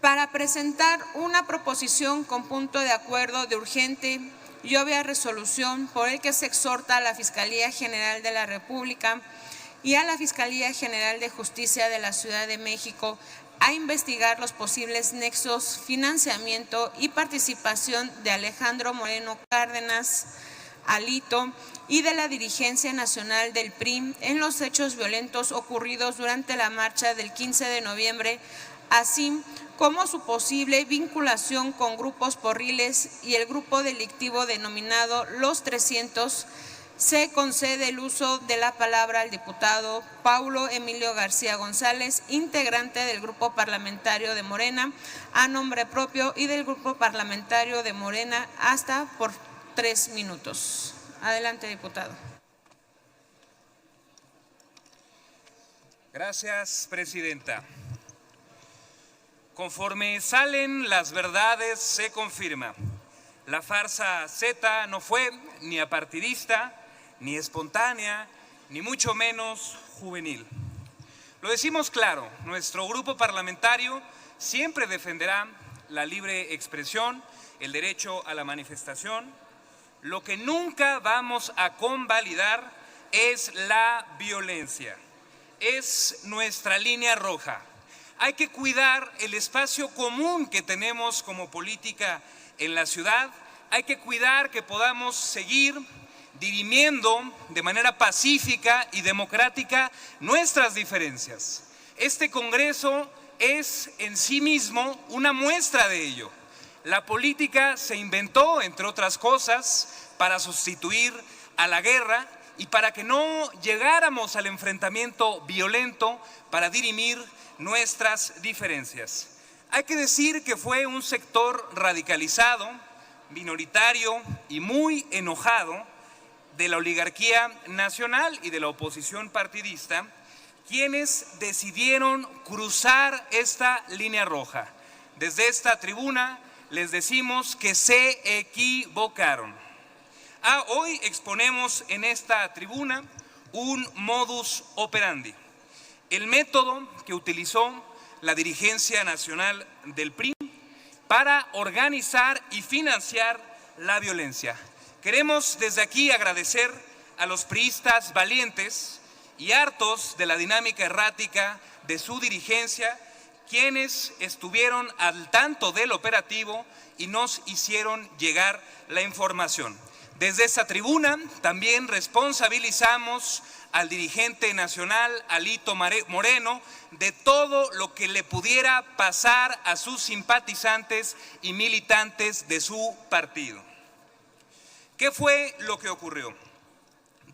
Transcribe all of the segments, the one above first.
para presentar una proposición con punto de acuerdo de urgente y obvia resolución por el que se exhorta a la Fiscalía General de la República y a la Fiscalía General de Justicia de la Ciudad de México a investigar los posibles nexos, financiamiento y participación de Alejandro Moreno Cárdenas, Alito, y de la dirigencia nacional del PRI en los hechos violentos ocurridos durante la marcha del 15 de noviembre, así como su posible vinculación con grupos porriles y el grupo delictivo denominado Los 300. Se concede el uso de la palabra al diputado Paulo Emilio García González, integrante del Grupo Parlamentario de Morena, a nombre propio y del Grupo Parlamentario de Morena, hasta por 3 minutos. Adelante, diputado. Gracias, presidenta. Conforme salen las verdades, se confirma. La farsa Z no fue ni apartidista, ni espontánea, ni mucho menos juvenil. Lo decimos claro, nuestro grupo parlamentario siempre defenderá la libre expresión, el derecho a la manifestación. Lo que nunca vamos a convalidar es la violencia. Es nuestra línea roja. Hay que cuidar el espacio común que tenemos como política en la ciudad. Hay que cuidar que podamos seguir dirimiendo de manera pacífica y democrática nuestras diferencias. Este Congreso es en sí mismo una muestra de ello. La política se inventó, entre otras cosas, para sustituir a la guerra y para que no llegáramos al enfrentamiento violento, para dirimir nuestras diferencias. Hay que decir que fue un sector radicalizado, minoritario y muy enojado de la oligarquía nacional y de la oposición partidista, quienes decidieron cruzar esta línea roja. Desde esta tribuna les decimos que se equivocaron. Hoy exponemos en esta tribuna un modus operandi, el método que utilizó la dirigencia nacional del PRI para organizar y financiar la violencia. Queremos desde aquí agradecer a los priistas valientes y hartos de la dinámica errática de su dirigencia, quienes estuvieron al tanto del operativo y nos hicieron llegar la información. Desde esta tribuna también responsabilizamos al dirigente nacional, Alito Moreno, de todo lo que le pudiera pasar a sus simpatizantes y militantes de su partido. ¿Qué fue lo que ocurrió?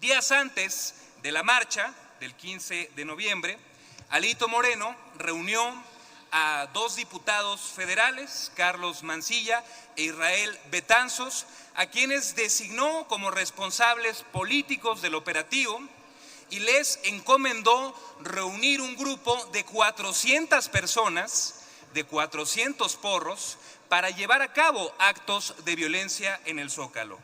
Días antes de la marcha del 15 de noviembre, Alito Moreno reunió a 2 diputados federales, Carlos Mancilla e Israel Betanzos, a quienes designó como responsables políticos del operativo y les encomendó reunir un grupo de 400 personas, de 400 porros, para llevar a cabo actos de violencia en el Zócalo.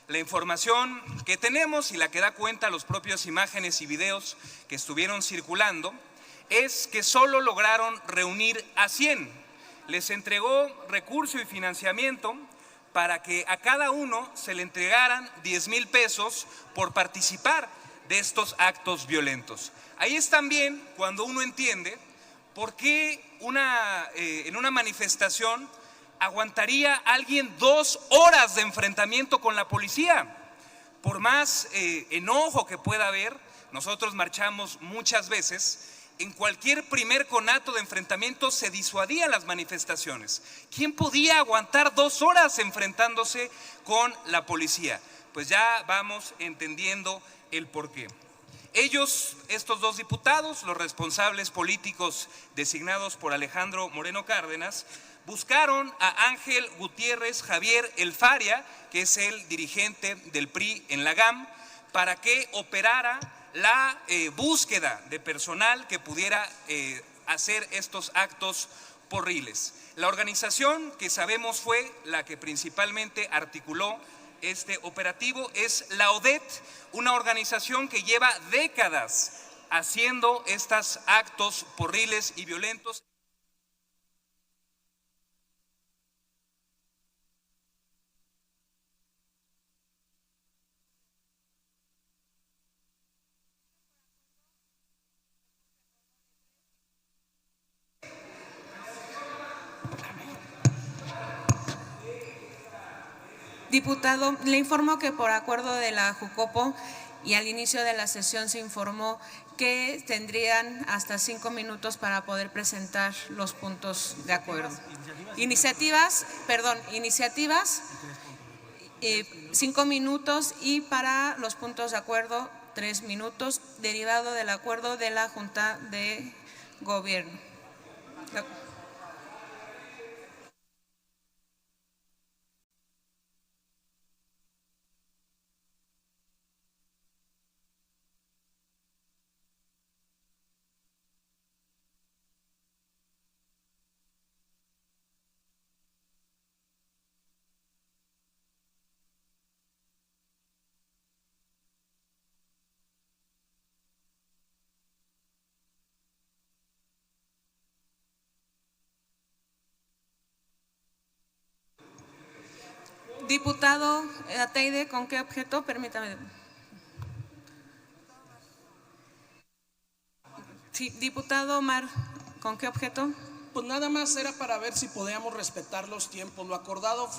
La información que tenemos y la que da cuenta las propias imágenes y videos que estuvieron circulando es que solo lograron reunir a 100. Les entregó recurso y financiamiento para que a cada uno se le entregaran 10,000 pesos por participar de estos actos violentos. Ahí es también cuando uno entiende por qué en una manifestación aguantaría alguien 2 horas de enfrentamiento con la policía. Por más enojo que pueda haber, nosotros marchamos muchas veces. En cualquier primer conato de enfrentamiento se disuadían las manifestaciones. ¿Quién podía aguantar 2 horas enfrentándose con la policía? Pues ya vamos entendiendo el porqué. Ellos, estos 2 diputados, los responsables políticos designados por Alejandro Moreno Cárdenas, buscaron a Ángel Gutiérrez Javier El Faria, que es el dirigente del PRI en la GAM, para que operara la búsqueda de personal que pudiera hacer estos actos porriles. La organización que sabemos fue la que principalmente articuló este operativo es la ODET, una organización que lleva décadas haciendo estos actos porriles y violentos. Diputado, le informo que por acuerdo de la Jucopo y al inicio de la sesión se informó que tendrían hasta 5 minutos para poder presentar los puntos de acuerdo. Iniciativas, 5 minutos, y para los puntos de acuerdo 3 minutos, derivado del acuerdo de la Junta de Gobierno. Diputado Ateide, ¿con qué objeto? Permítame. Sí, diputado Omar, ¿con qué objeto? Pues nada más era para ver si podíamos respetar los tiempos. Lo acordado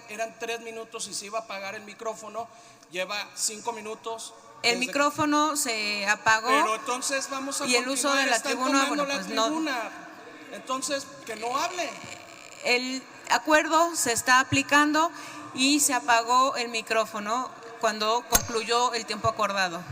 eran 3 minutos y se iba a apagar el micrófono. Lleva 5 minutos. El micrófono se apagó. Pero entonces vamos a y el uso de la tribuna, bueno, pues no. Entonces, que no hable. El acuerdo se está aplicando y se apagó el micrófono cuando concluyó el tiempo acordado.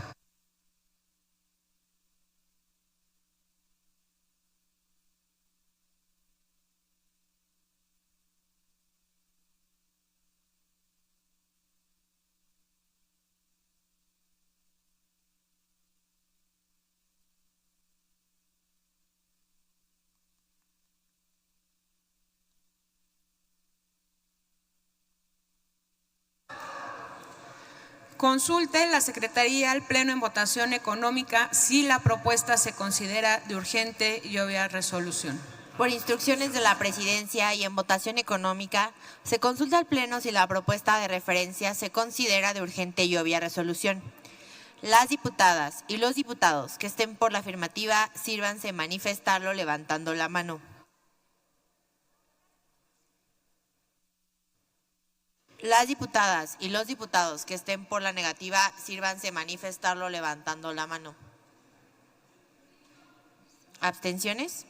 Consulte la Secretaría al Pleno en votación económica si la propuesta se considera de urgente y obvia resolución. Por instrucciones de la Presidencia y en votación económica, se consulta al Pleno si la propuesta de referencia se considera de urgente y obvia resolución. Las diputadas y los diputados que estén por la afirmativa, sírvanse manifestarlo levantando la mano. Las diputadas y los diputados que estén por la negativa, sírvanse manifestarlo levantando la mano. ¿Abstenciones?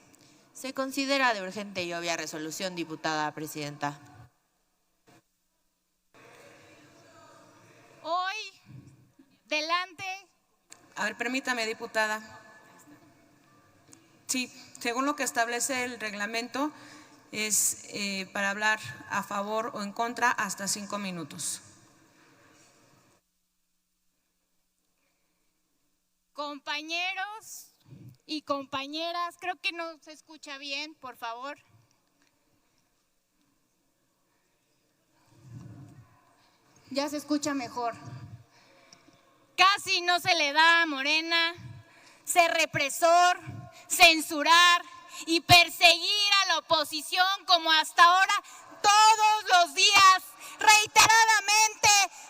Se considera de urgente y obvia resolución, diputada presidenta. Hoy, delante. A ver, permítame, diputada. Sí, según lo que establece el reglamento, es para hablar a favor o en contra hasta 5 minutos. Compañeros y compañeras, creo que no se escucha bien, por favor. Ya se escucha mejor. Casi no se le da a Morena ser represor, censurar y perseguir a la oposición como hasta ahora todos los días reiteradamente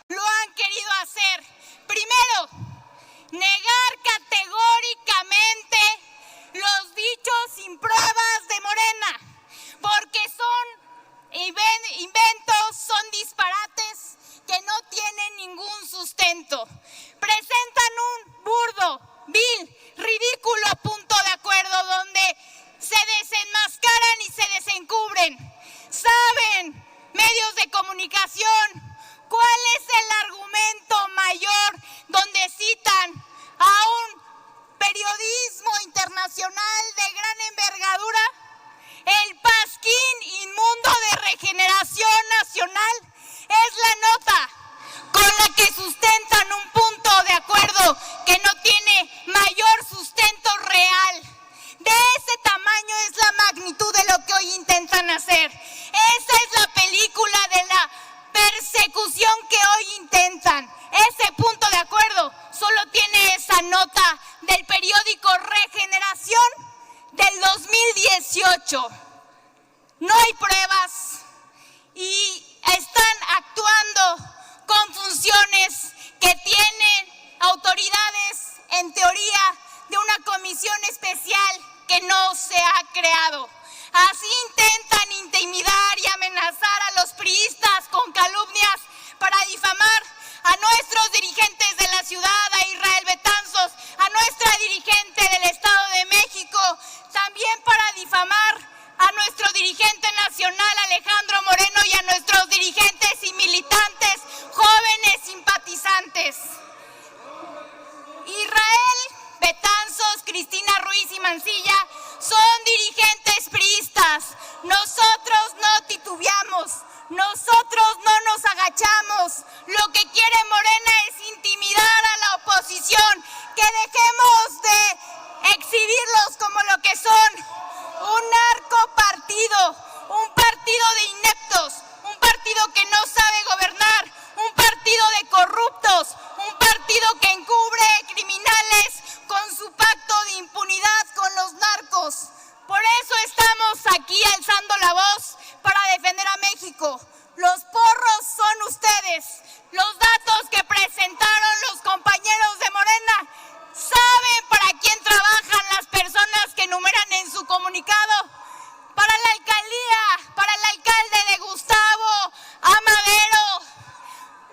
lo han querido hacer. Primero, negar categóricamente los dichos sin pruebas de Morena, porque son inventos, son disparates que no tienen ningún sustento. Presentan un burdo, vil, ridículo punto de acuerdo donde se desenmascaran y se desencubren. Saben, medios de comunicación, cuál es el argumento mayor donde citan a un periodismo internacional de gran envergadura. El pasquín inmundo de Regeneración Nacional es la nota con la que sustentan un punto de acuerdo que no tiene mayor sustento real. De ese tamaño es la magnitud de lo que hoy intentan hacer. Esa es la película de la persecución que hoy intentan. Ese punto de acuerdo solo tiene esa nota del periódico Regeneración del 2018. No hay pruebas y están actuando con funciones que tienen autoridades, en teoría, de una comisión especial que no se ha creado. Así intentan intimidar y amenazar a los priistas con calumnias para nuestros dirigentes de la ciudad, a Israel Betanzos, a nuestra dirigente del Estado de México, también para difamar a nuestro dirigente nacional Alejandro Moreno y a nuestros dirigentes y militantes, jóvenes simpatizantes. Israel Betanzos, Cristina Ruiz y Mancilla son dirigentes priistas. Nosotros no titubeamos, nosotros no nos agachamos. Lo que quiere Morena es intimidar a la oposición, que dejemos de exhibirlos como lo que son, un narcopartido, un partido de ineptos, un partido que no sabe gobernar, un partido de corruptos, un partido que encubre criminales con su pacto de impunidad con los narcos. Por eso estamos aquí alzando la voz para defender a México. Los porros son ustedes. Los datos que presentaron los compañeros de Morena, ¿saben para quién trabajan las personas que enumeran en su comunicado? Para la alcaldía, para el alcalde de Gustavo Amadero.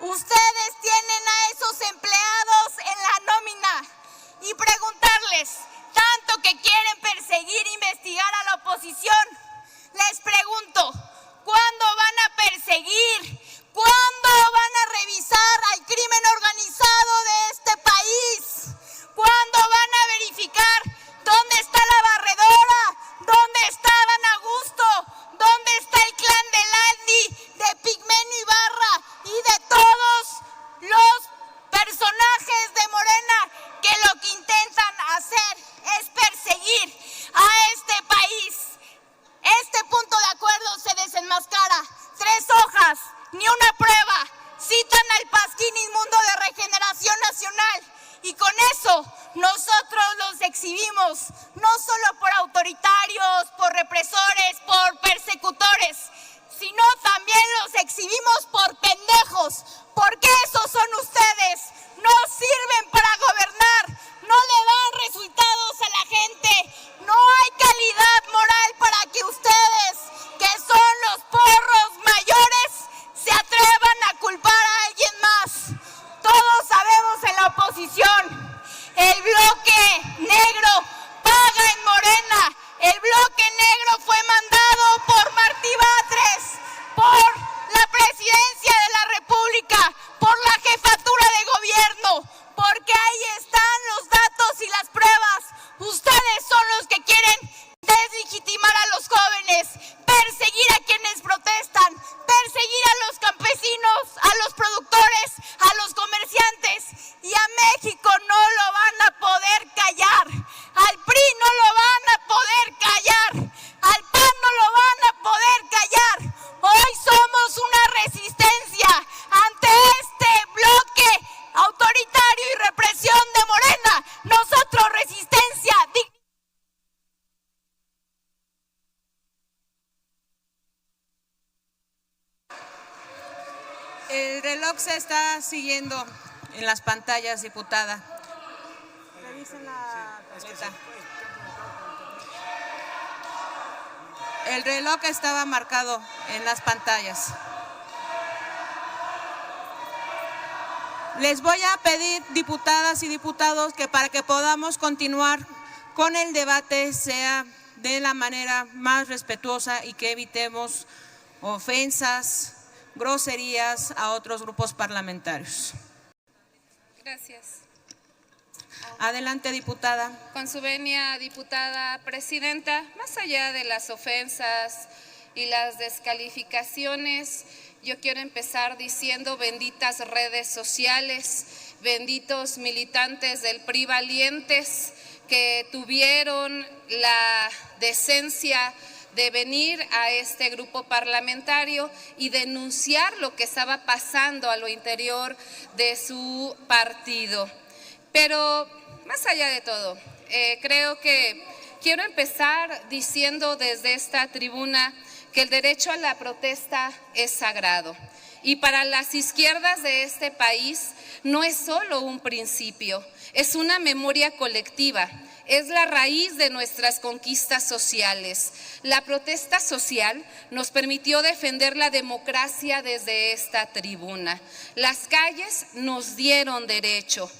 Ustedes tienen a esos empleados en la nómina. Y preguntarles, tanto que quieren perseguir e investigar a la oposición, les pregunto, ¿cuándo van a perseguir? ¿Cuándo van a revisar al crimen organizado de este país? ¿Cuándo van a verificar dónde está la barredora? ¿Dónde está Dan Augusto? ¿Dónde está el clan de Landi, de Pigmenio Ibarra y de todos los personajes de Morena que lo que intentan hacer es perseguir a este país? Este punto de acuerdo se desenmascara. 3 hojas, ni una prueba. Citan al Pasquín Inmundo de Regeneración Nacional. Y con eso nosotros los exhibimos, no solo por autoritarios, por represores, por persecutores, sino también los exhibimos por pendejos, porque esos son ustedes. No sirven para gobernar, no le dan resultados a la gente, no hay calidad moral para que ustedes, que son los porros mayores, se atrevan a culpar a alguien más. Todos sabemos en la oposición, el bloque negro paga en Morena. El bloque negro fue mandado por Martí Batres, por la presidencia de la República, por la jefatura de gobierno, porque ahí están los datos y las pruebas. Ustedes son los que quieren deslegitimar a los jóvenes, perseguir a quienes protestan, perseguir a los campesinos, a los productores, a los comerciantes. Y a México no lo van a poder callar, al PRI no lo van a poder callar, al PAN no lo van a poder callar. Hoy somos una resistencia ante este bloque autoritario y represión de Morena. Nosotros resistencia digna. El reloj se está siguiendo en las pantallas, diputada. Revisen la tableta. El reloj estaba marcado en las pantallas. Les voy a pedir, diputadas y diputados, que para que podamos continuar con el debate sea de la manera más respetuosa y que evitemos ofensas, groserías a otros grupos parlamentarios. Gracias. Adelante, diputada. Con su venia, diputada presidenta, más allá de las ofensas y las descalificaciones, yo quiero empezar diciendo benditas redes sociales, benditos militantes del PRI valientes que tuvieron la decencia de venir a este grupo parlamentario y denunciar lo que estaba pasando a lo interior de su partido. Pero más allá de todo, creo que quiero empezar diciendo desde esta tribuna que el derecho a la protesta es sagrado. Y para las izquierdas de este país no es solo un principio, es una memoria colectiva, es la raíz de nuestras conquistas sociales. La protesta social nos permitió defender la democracia desde esta tribuna. Las calles nos dieron derecho.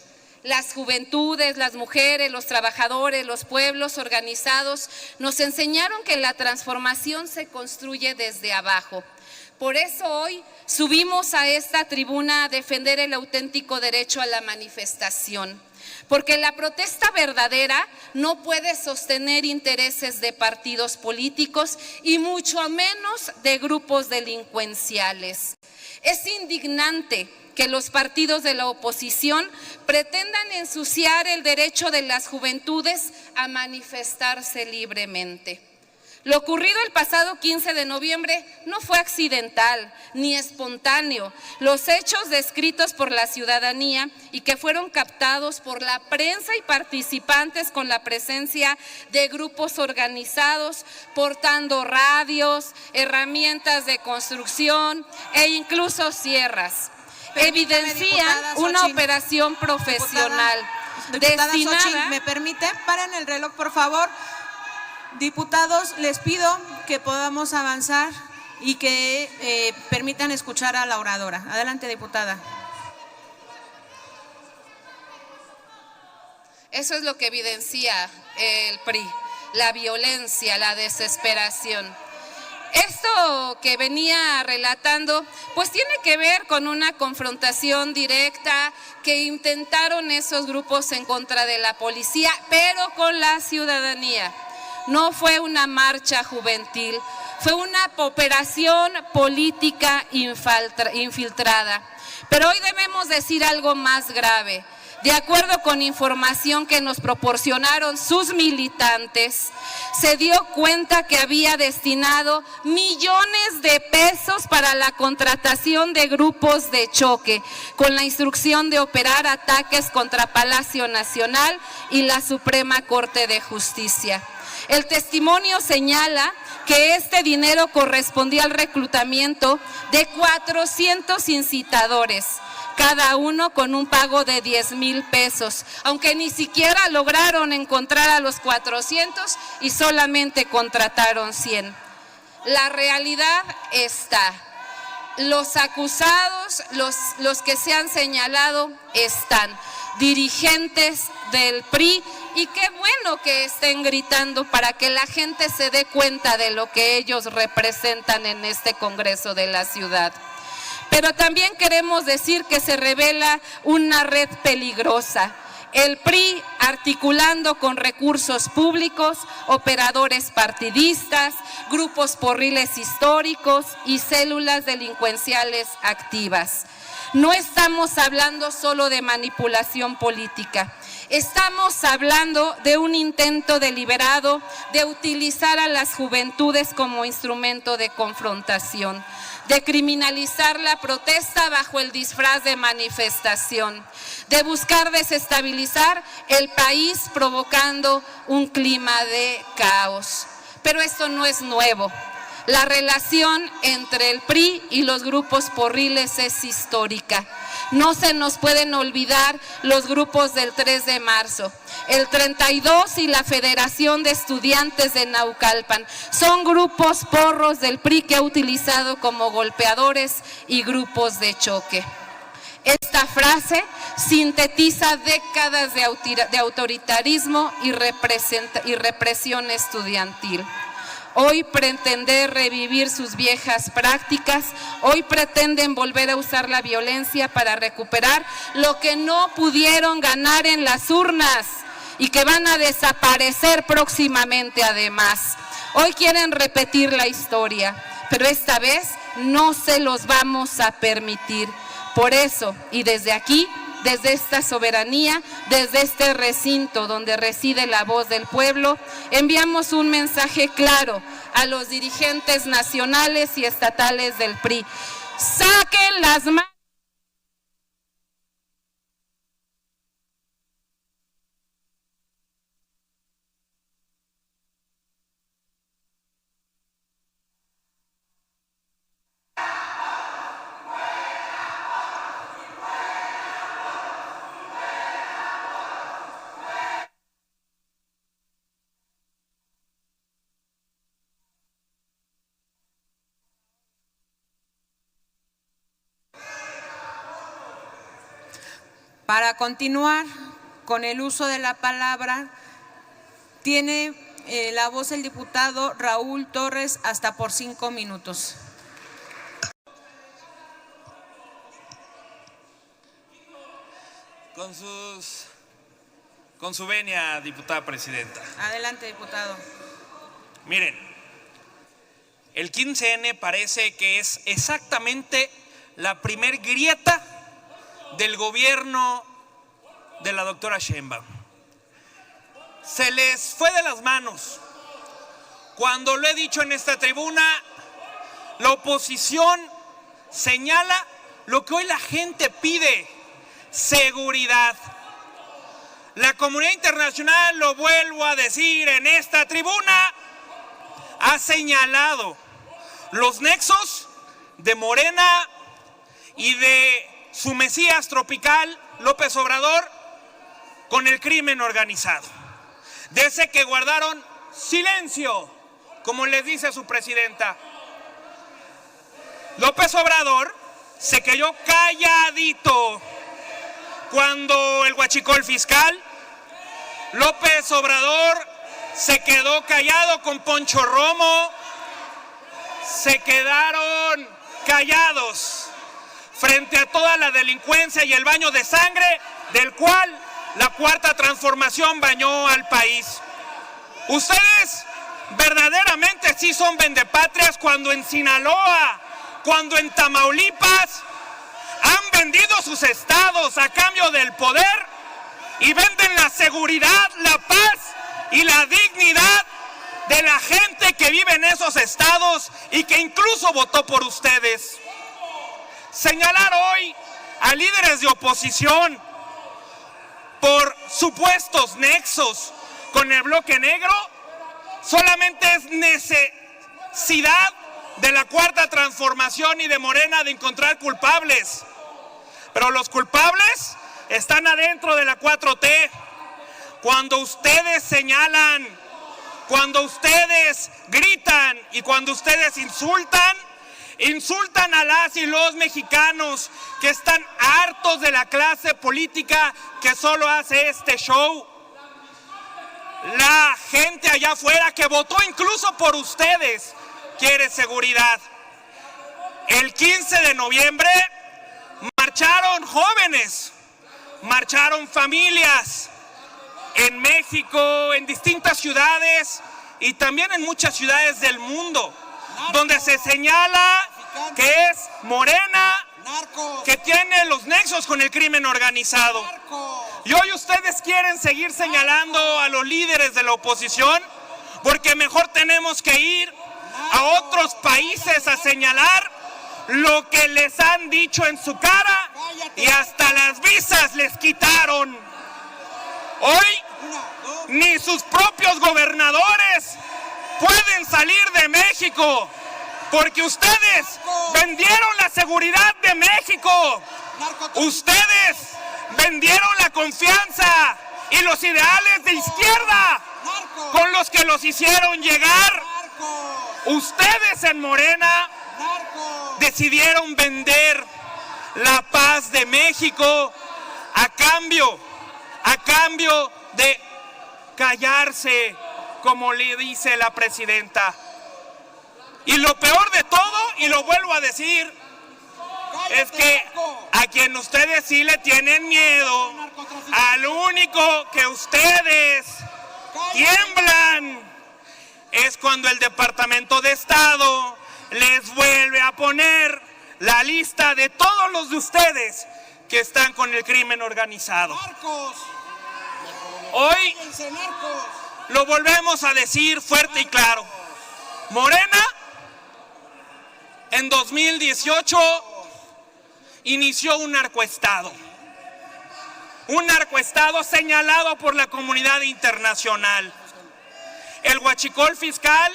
Las juventudes, las mujeres, los trabajadores, los pueblos organizados nos enseñaron que la transformación se construye desde abajo. Por eso hoy subimos a esta tribuna a defender el auténtico derecho a la manifestación, porque la protesta verdadera no puede sostener intereses de partidos políticos y mucho menos de grupos delincuenciales. Es indignante que los partidos de la oposición pretendan ensuciar el derecho de las juventudes a manifestarse libremente. Lo ocurrido el pasado 15 de noviembre no fue accidental ni espontáneo. Los hechos descritos por la ciudadanía y que fueron captados por la prensa y participantes con la presencia de grupos organizados portando radios, herramientas de construcción e incluso sierras, evidencian una operación profesional Diputada destinada… Xochitl, ¿me permite? Paren el reloj, por favor. Diputados, les pido que podamos avanzar y que permitan escuchar a la oradora. Adelante, diputada. Eso es lo que evidencia el PRI, la violencia, la desesperación. Esto que venía relatando, pues tiene que ver con una confrontación directa que intentaron esos grupos en contra de la policía, pero con la ciudadanía. No fue una marcha juvenil, fue una operación política infiltrada. Pero hoy debemos decir algo más grave. De acuerdo con información que nos proporcionaron sus militantes, se dio cuenta que había destinado millones de pesos para la contratación de grupos de choque, con la instrucción de operar ataques contra Palacio Nacional y la Suprema Corte de Justicia. El testimonio señala que este dinero correspondía al reclutamiento de 400 incitadores, cada uno con un pago de 10,000 pesos, aunque ni siquiera lograron encontrar a los 400 y solamente contrataron 100. La realidad está. Los acusados, los que se han señalado están dirigentes del PRI, y qué bueno que estén gritando para que la gente se dé cuenta de lo que ellos representan en este Congreso de la ciudad. Pero también queremos decir que se revela una red peligrosa. El PRI articulando con recursos públicos, operadores partidistas, grupos porriles históricos y células delincuenciales activas. No estamos hablando solo de manipulación política, estamos hablando de un intento deliberado de utilizar a las juventudes como instrumento de confrontación, de criminalizar la protesta bajo el disfraz de manifestación, de buscar desestabilizar el país provocando un clima de caos. Pero esto no es nuevo. La relación entre el PRI y los grupos porriles es histórica. No se nos pueden olvidar los grupos del 3 de marzo, el 32 y la Federación de Estudiantes de Naucalpan. Son grupos porros del PRI que ha utilizado como golpeadores y grupos de choque. Esta frase sintetiza décadas de autoritarismo y represión estudiantil. Hoy pretender revivir sus viejas prácticas, hoy pretenden volver a usar la violencia para recuperar lo que no pudieron ganar en las urnas y que van a desaparecer próximamente además. Hoy quieren repetir la historia, pero esta vez no se los vamos a permitir. Por eso, y desde aquí, desde esta soberanía, desde este recinto donde reside la voz del pueblo, enviamos un mensaje claro a los dirigentes nacionales y estatales del PRI. Saquen las manos. Para continuar con el uso de la palabra, tiene la voz el diputado Raúl Torres, hasta por 5 minutos. Con su venia, diputada presidenta. Adelante, diputado. Miren, el 15N parece que es exactamente la primer grieta del gobierno de la doctora Sheinbaum. Se les fue de las manos. Cuando lo he dicho en esta tribuna, la oposición señala lo que hoy la gente pide: seguridad. La comunidad internacional, lo vuelvo a decir en esta tribuna, ha señalado los nexos de Morena y de su Mesías tropical, López Obrador, con el crimen organizado. De ese que guardaron silencio, como les dice su presidenta. López Obrador se quedó calladito cuando el huachicol fiscal. López Obrador se quedó callado con Poncho Romo. Se quedaron callados frente a toda la delincuencia y el baño de sangre del cual la Cuarta Transformación bañó al país. Ustedes verdaderamente sí son vendepatrias cuando en Sinaloa, cuando en Tamaulipas han vendido sus estados a cambio del poder y venden la seguridad, la paz y la dignidad de la gente que vive en esos estados y que incluso votó por ustedes. Señalar hoy a líderes de oposición por supuestos nexos con el bloque negro solamente es necesidad de la Cuarta Transformación y de Morena de encontrar culpables. Pero los culpables están adentro de la 4T. Cuando ustedes señalan, cuando ustedes gritan y cuando ustedes insultan a las y los mexicanos que están hartos de la clase política que solo hace este show. La gente allá afuera que votó incluso por ustedes quiere seguridad. El 15 de noviembre marcharon jóvenes, marcharon familias en México, en distintas ciudades y también en muchas ciudades del mundo, donde se señala que es Morena que tiene los nexos con el crimen organizado. Y hoy ustedes quieren seguir señalando a los líderes de la oposición porque mejor tenemos que ir a otros países a señalar lo que les han dicho en su cara y hasta las visas les quitaron. Hoy ni sus propios gobernadores pueden salir de México porque ustedes vendieron la seguridad de México. Ustedes vendieron la confianza y los ideales de izquierda con los que los hicieron llegar. Ustedes en Morena decidieron vender la paz de México a cambio de callarse, como le dice la presidenta. Y lo peor de todo, y lo vuelvo a decir, es que a quien ustedes sí le tienen miedo, al único que ustedes tiemblan, es cuando el Departamento de Estado les vuelve a poner la lista de todos los de ustedes que están con el crimen organizado. Hoy lo volvemos a decir fuerte y claro. Morena en 2018 inició un narcoestado señalado por la comunidad internacional. El huachicol fiscal,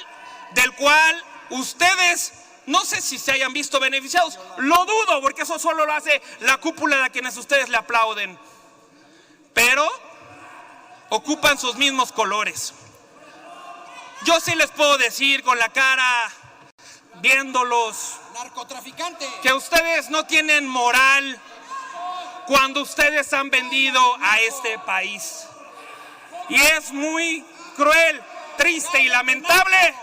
del cual ustedes no sé si se hayan visto beneficiados, lo dudo, porque eso solo lo hace la cúpula de a quienes ustedes le aplauden, pero ocupan sus mismos colores. Yo sí les puedo decir con la cara, viéndolos, narcotraficante, que ustedes no tienen moral cuando ustedes han vendido a este país. Y es muy cruel, triste y lamentable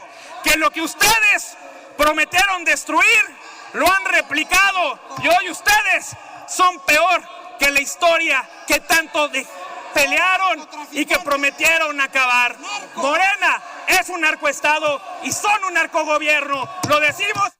que lo que ustedes prometieron destruir lo han replicado y hoy ustedes son peor que la historia que tanto pelearon y que prometieron acabar. Morena es un narcoestado y son un narcogobierno, lo decimos.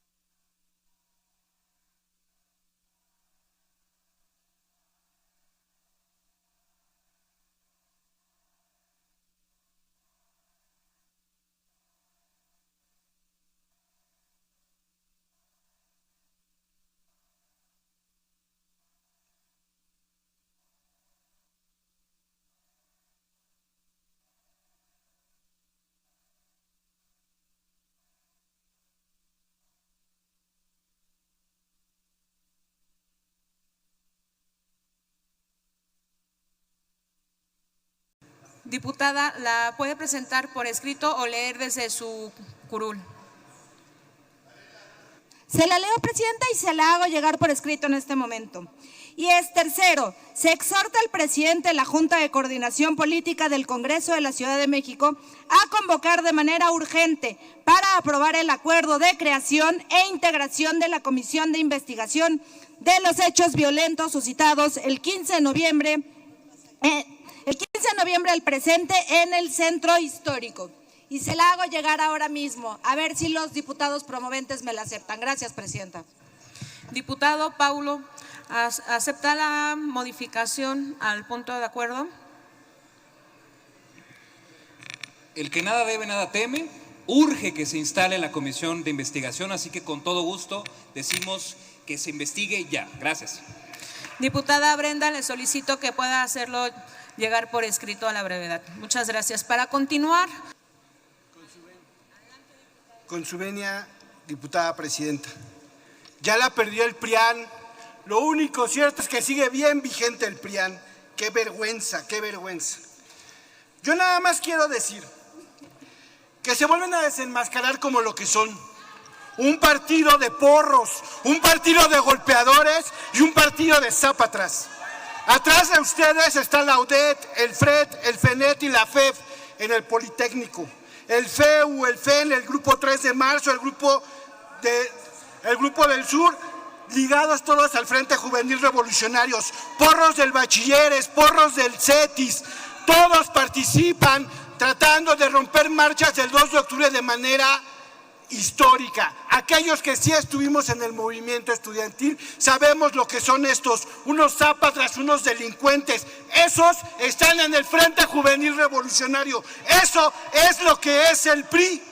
Diputada, ¿la puede presentar por escrito o leer desde su curul? Se la leo, Presidenta, y se la hago llegar por escrito en este momento. Y es tercero, se exhorta al presidente de la Junta de Coordinación Política del Congreso de la Ciudad de México a convocar de manera urgente para aprobar el acuerdo de creación e integración de la Comisión de Investigación de los hechos violentos suscitados el 15 de noviembre del presente en el Centro Histórico. Y se la hago llegar ahora mismo, a ver si los diputados promoventes me la aceptan. Gracias, Presidenta. Diputado Paulo, ¿acepta la modificación al punto de acuerdo? El que nada debe, nada teme. Urge que se instale la comisión de investigación, así que con todo gusto decimos que se investigue ya. Gracias. Diputada Brenda, le solicito que pueda hacerlo llegar por escrito a la brevedad. Muchas gracias. Para continuar. Con su venia, diputada presidenta. Ya la perdió el PRIAN. Lo único cierto es que sigue bien vigente el PRIAN. Qué vergüenza, qué vergüenza. Yo nada más quiero decir que se vuelven a desenmascarar como lo que son. Un partido de porros, un partido de golpeadores y un partido de zápatras. Atrás de ustedes está la UDET, el FRED, el FENET y la FEF en el Politécnico. El FEU, el FEN, el Grupo 3 de Marzo, el Grupo del Sur, ligados todos al Frente Juvenil Revolucionarios, porros del Bachilleres, porros del CETIS, todos participan tratando de romper marchas del 2 de octubre de manera histórica. Aquellos que sí estuvimos en el movimiento estudiantil sabemos lo que son estos, unos zápatras, unos delincuentes. Esos están en el Frente Juvenil Revolucionario. Eso es lo que es el PRI.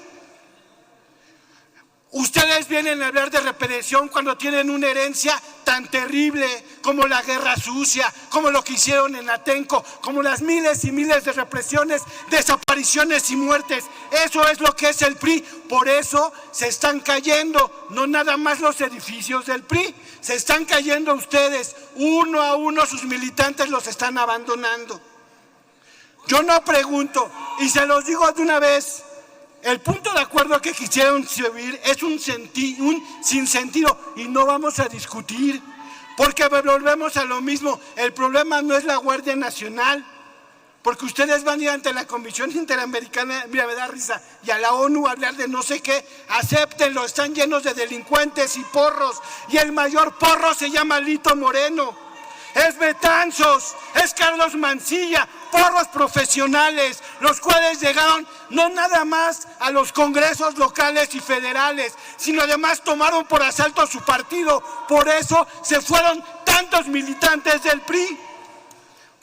Ustedes vienen a hablar de reparación cuando tienen una herencia tan terrible como la guerra sucia, como lo que hicieron en Atenco, como las miles y miles de represiones, desapariciones y muertes. Eso es lo que es el PRI. Por eso se están cayendo, no nada más los edificios del PRI, se están cayendo ustedes. Uno a uno sus militantes los están abandonando. Yo no pregunto, y se los digo de una vez, el punto de acuerdo que quisieron subir es un sinsentido y no vamos a discutir, porque volvemos a lo mismo. El problema no es la Guardia Nacional, porque ustedes van a ir ante la Comisión Interamericana, mira, me da risa, y a la ONU a hablar de no sé qué. Acéptenlo, están llenos de delincuentes y porros, y el mayor porro se llama Lito Moreno. Es Betanzos, es Carlos Mancilla, porros profesionales, los cuales llegaron no nada más a los congresos locales y federales, sino además tomaron por asalto su partido. Por eso se fueron tantos militantes del PRI.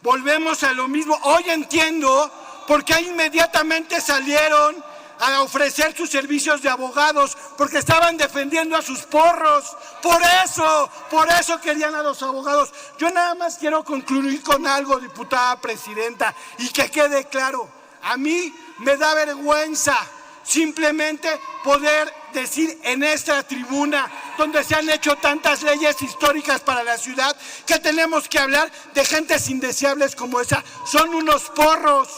Volvemos a lo mismo. Hoy entiendo por qué inmediatamente salieron a ofrecer sus servicios de abogados, porque estaban defendiendo a sus porros. Por eso querían a los abogados. Yo nada más quiero concluir con algo, diputada presidenta, y que quede claro. A mí me da vergüenza simplemente poder decir en esta tribuna, donde se han hecho tantas leyes históricas para la ciudad, que tenemos que hablar de gentes indeseables como esa. Son unos porros.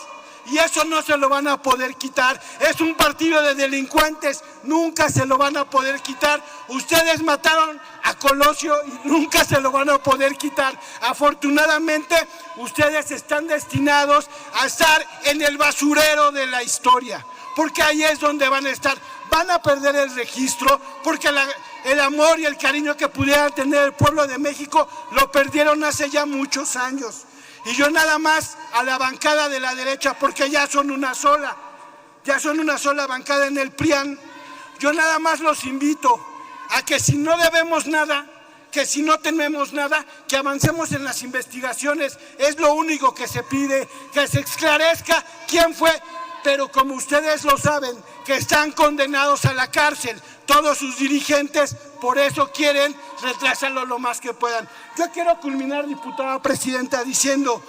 y eso no se lo van a poder quitar. Es un partido de delincuentes, nunca se lo van a poder quitar. Ustedes mataron a Colosio y nunca se lo van a poder quitar. Afortunadamente, ustedes están destinados a estar en el basurero de la historia, porque ahí es donde van a estar. Van a perder el registro porque el amor y el cariño que pudiera tener el pueblo de México lo perdieron hace ya muchos años. Y yo nada más a la bancada de la derecha, porque ya son una sola bancada en el PRIAN, yo nada más los invito a que si no debemos nada, que si no tenemos nada, que avancemos en las investigaciones. Es lo único que se pide, que se esclarezca quién fue, pero como ustedes lo saben, que están condenados a la cárcel todos sus dirigentes, por eso quieren retrasarlo lo más que puedan. Yo quiero culminar, diputada presidenta, diciendo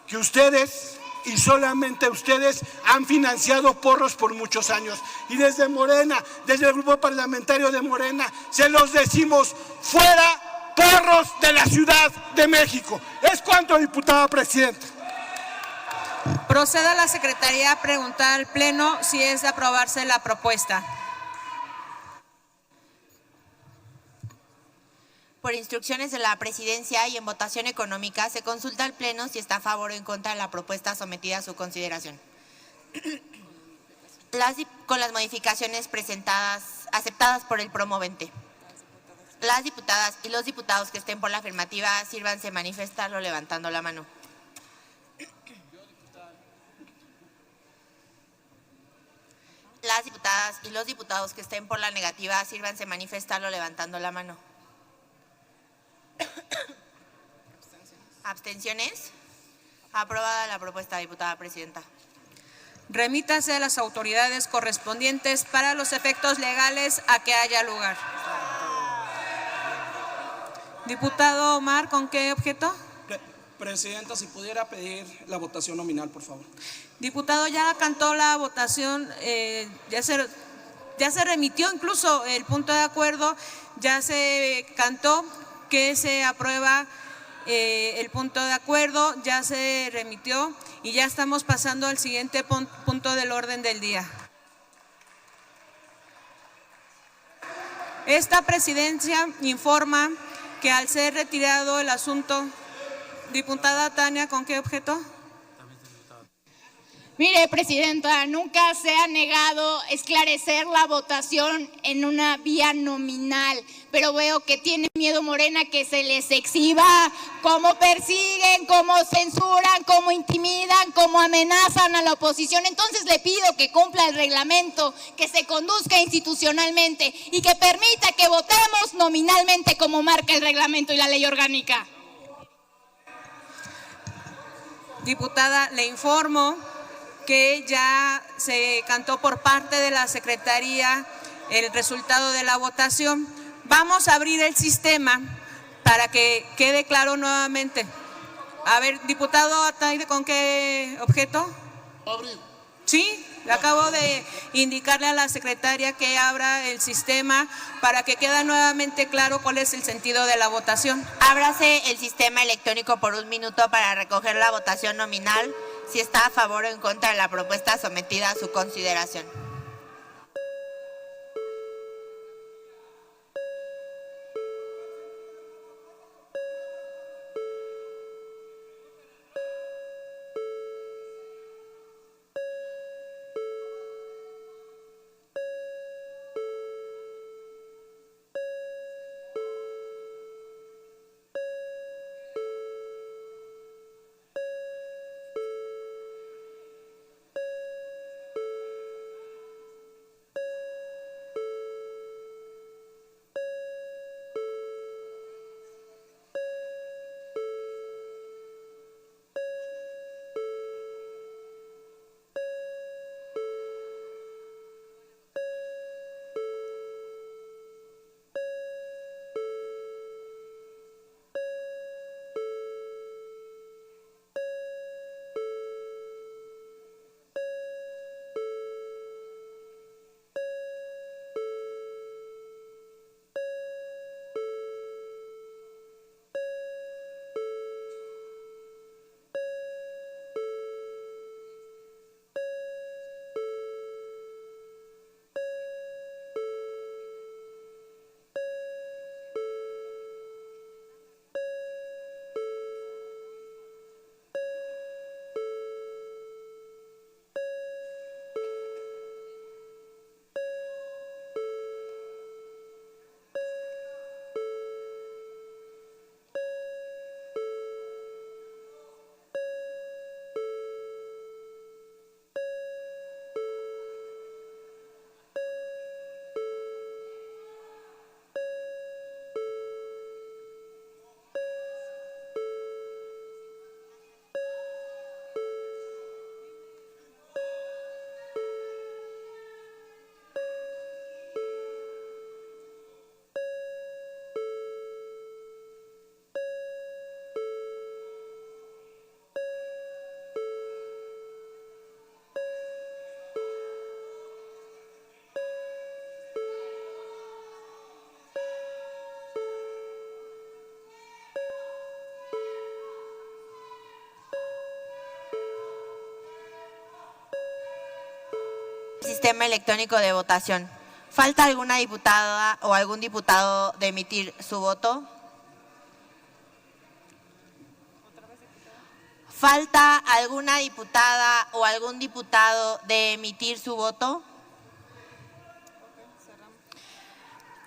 que ustedes, y solamente ustedes, han financiado porros por muchos años. Y desde Morena, desde el grupo parlamentario de Morena, se los decimos: fuera porros de la Ciudad de México. ¿Es cuánto, diputada presidenta? Procede a la Secretaría a preguntar al Pleno si es de aprobarse la propuesta. Por instrucciones de la Presidencia y en votación económica, se consulta al Pleno si está a favor o en contra de la propuesta sometida a su consideración. Con las modificaciones aceptadas por el promovente. Las diputadas y los diputados que estén por la afirmativa, sírvanse a manifestarlo levantando la mano. Las diputadas y los diputados que estén por la negativa, sírvanse a manifestarlo levantando la mano. ¿Abstenciones? Aprobada la propuesta, diputada presidenta. Remítase a las autoridades correspondientes para los efectos legales a que haya lugar. Diputado Omar, ¿con qué objeto? Presidenta, si pudiera pedir la votación nominal, por favor. Diputado, ya cantó la votación, ya se remitió incluso el punto de acuerdo, ya se cantó que se aprueba el punto de acuerdo, ya se remitió y ya estamos pasando al siguiente punto del orden del día. Esta presidencia informa que al ser retirado el asunto, diputada Tania, ¿con qué objeto? Mire, presidenta, nunca se ha negado esclarecer la votación en una vía nominal, pero veo que tiene miedo Morena que se les exhiba cómo persiguen, cómo censuran, cómo intimidan, cómo amenazan a la oposición. Entonces le pido que cumpla el reglamento, que se conduzca institucionalmente y que permita que votemos nominalmente como marca el reglamento y la ley orgánica. Diputada, le informo que ya se cantó por parte de la Secretaría el resultado de la votación. Vamos a abrir el sistema para que quede claro nuevamente. A ver, diputado Ataide, ¿con qué objeto? Abrir. Sí, le acabo de indicarle a la secretaria que abra el sistema para que quede nuevamente claro cuál es el sentido de la votación. Ábrase el sistema electrónico por 1 minuto para recoger la votación nominal, si está a favor o en contra de la propuesta sometida a su consideración. sistema electrónico de votación. ¿Falta alguna diputada o algún diputado de emitir su voto? ¿Falta alguna diputada o algún diputado de emitir su voto?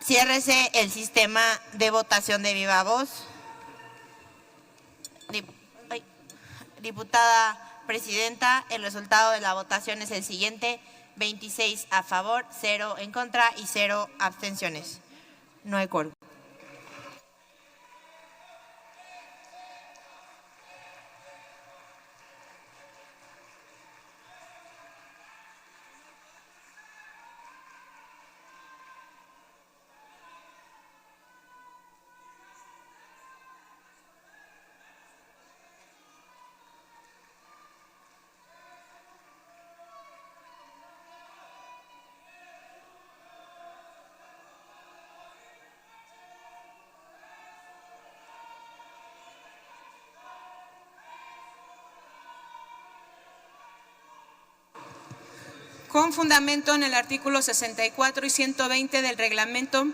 Ciérrese el sistema de votación de viva voz. Diputada presidenta, el resultado de la votación es el siguiente: 26 a favor, 0 en contra y 0 abstenciones. No hay quórum. Con fundamento en el artículo 64 y 120 del reglamento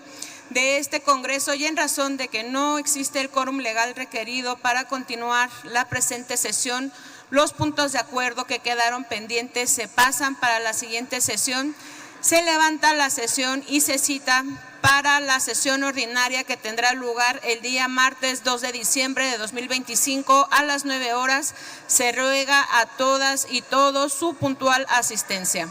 de este Congreso y en razón de que no existe el quórum legal requerido para continuar la presente sesión, los puntos de acuerdo que quedaron pendientes se pasan para la siguiente sesión. Se levanta la sesión y se cita para la sesión ordinaria que tendrá lugar el día martes 2 de diciembre de 2025 a las 9 horas. Se ruega a todas y todos su puntual asistencia.